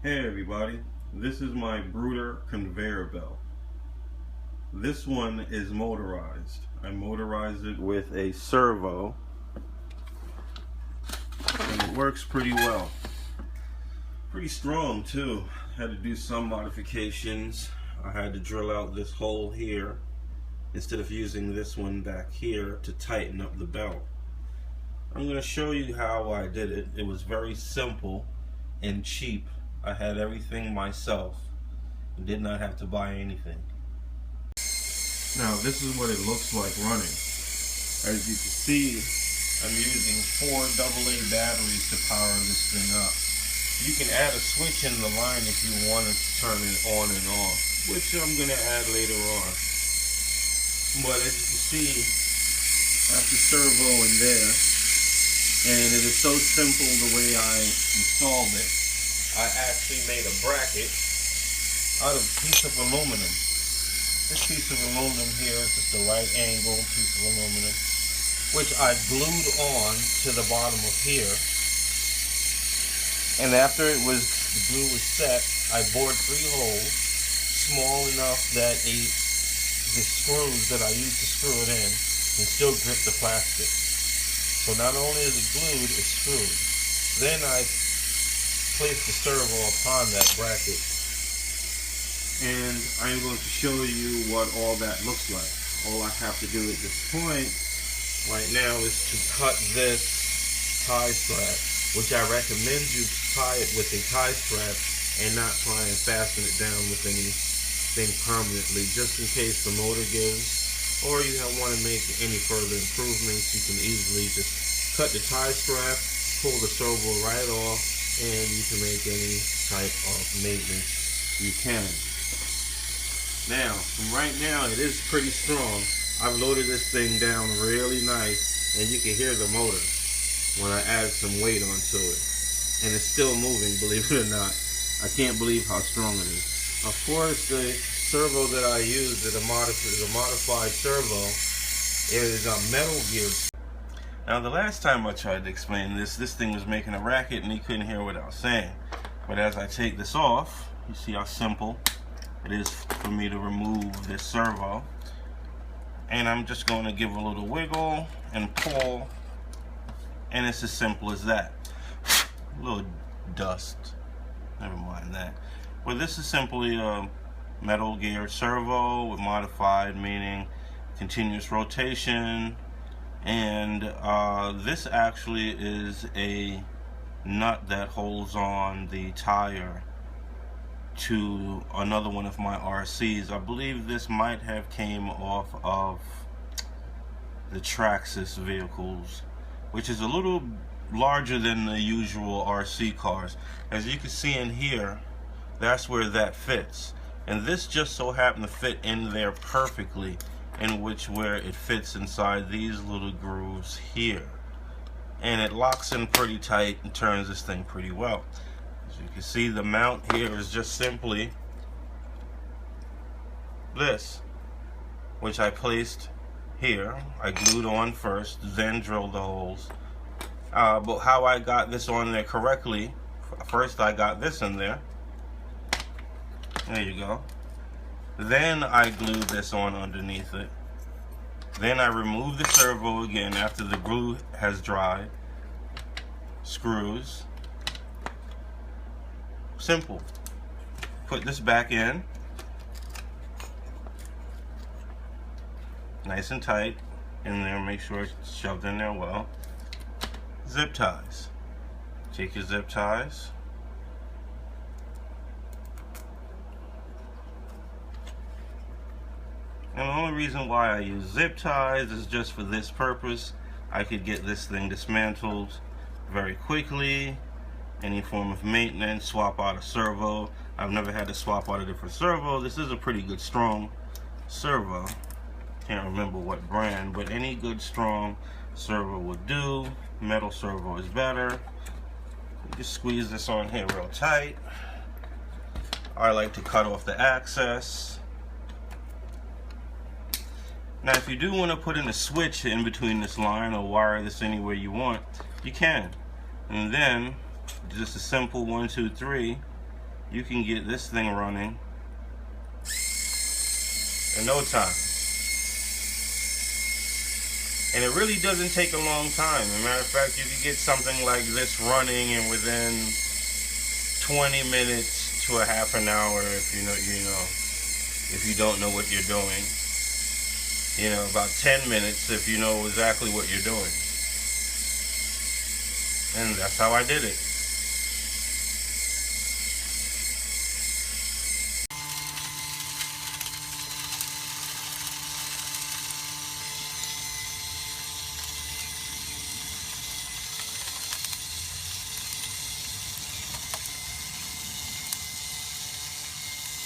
Hey everybody, this is my Bruder conveyor belt. This one is motorized. I motorized it with a servo and it works pretty well. Pretty strong too. Had to do some modifications. I had to drill out this hole here instead of using this one back here to tighten up the belt. I'm going to show you how I did it. It was very simple and cheap. I had everything myself and did not have to buy anything. Now this is what it looks like running. As you can see, I'm using 4 AA batteries to power this thing up. You can add a switch in the line if you wanted to turn it on and off, which I'm going to add later on. But as you can see, I have the servo in there, and it is so simple the way I installed it. I actually made a bracket out of a piece of aluminum. This piece of aluminum here is just a right angle piece of aluminum, which I glued on to the bottom of here. And after the glue was set, I bored 3 holes, small enough that the screws that I used to screw it in can still grip the plastic. So not only is it glued, it's screwed. Then I place the servo upon that bracket, and I'm going to show you what all that looks like. All I have to do at this point right now is to cut this tie strap, which I recommend you tie it with a tie strap and not try and fasten it down with anything permanently, just in case the motor gives, or you don't want to make any further improvements. You can easily just cut the tie strap, pull the servo right off, and you can make any type of maintenance you can. Now, from right now, it is pretty strong. I've loaded this thing down really nice, and you can hear the motor when I add some weight onto it. And it's still moving, believe it or not. I can't believe how strong it is. Of course, the servo that I used is a modified servo. It is a metal gear. Now the last time I tried to explain this thing was making a racket and he couldn't hear what I was saying. But as I take this off, you see how simple it is for me to remove this servo. And I'm just going to give a little wiggle and pull, and it's as simple as that. A little dust, never mind that. But this is simply a metal gear servo with modified, meaning continuous rotation. And this actually is a nut that holds on the tire to another one of my RCs. I believe this might have came off of the Traxxas vehicles, which is a little larger than the usual RC cars. As you can see in here, that's where that fits. And this just so happened to fit in there perfectly, where it fits inside these little grooves here, and it locks in pretty tight and turns this thing pretty well. As you can see, the mount here is just simply this, which I placed here. I glued on first, then drilled the holes. But how I got this on there correctly, first I got this in there. There you go. Then I glued this on underneath it. Then I removed the servo again after the glue has dried. Screws. Simple. Put this back in. Nice and tight in there. Make sure it's shoved in there well. Zip ties. Take your zip ties. And the only reason why I use zip ties is just for this purpose. I could get this thing dismantled very quickly. Any form of maintenance, swap out a servo. I've never had to swap out a different servo. This is a pretty good strong servo. Can't remember what brand, but any good strong servo would do. Metal servo is better. Just squeeze this on here real tight. I like to cut off the access. Now if you do want to put in a switch in between this line or wire this anywhere you want, you can. And then just a simple 1, 2, 3 you can get this thing running in no time. And it really doesn't take a long time. As a matter of fact, you can get something like this running in within 20 minutes to a half an hour if if you don't know what you're doing. About 10 minutes if you know exactly what you're doing. And that's how I did it.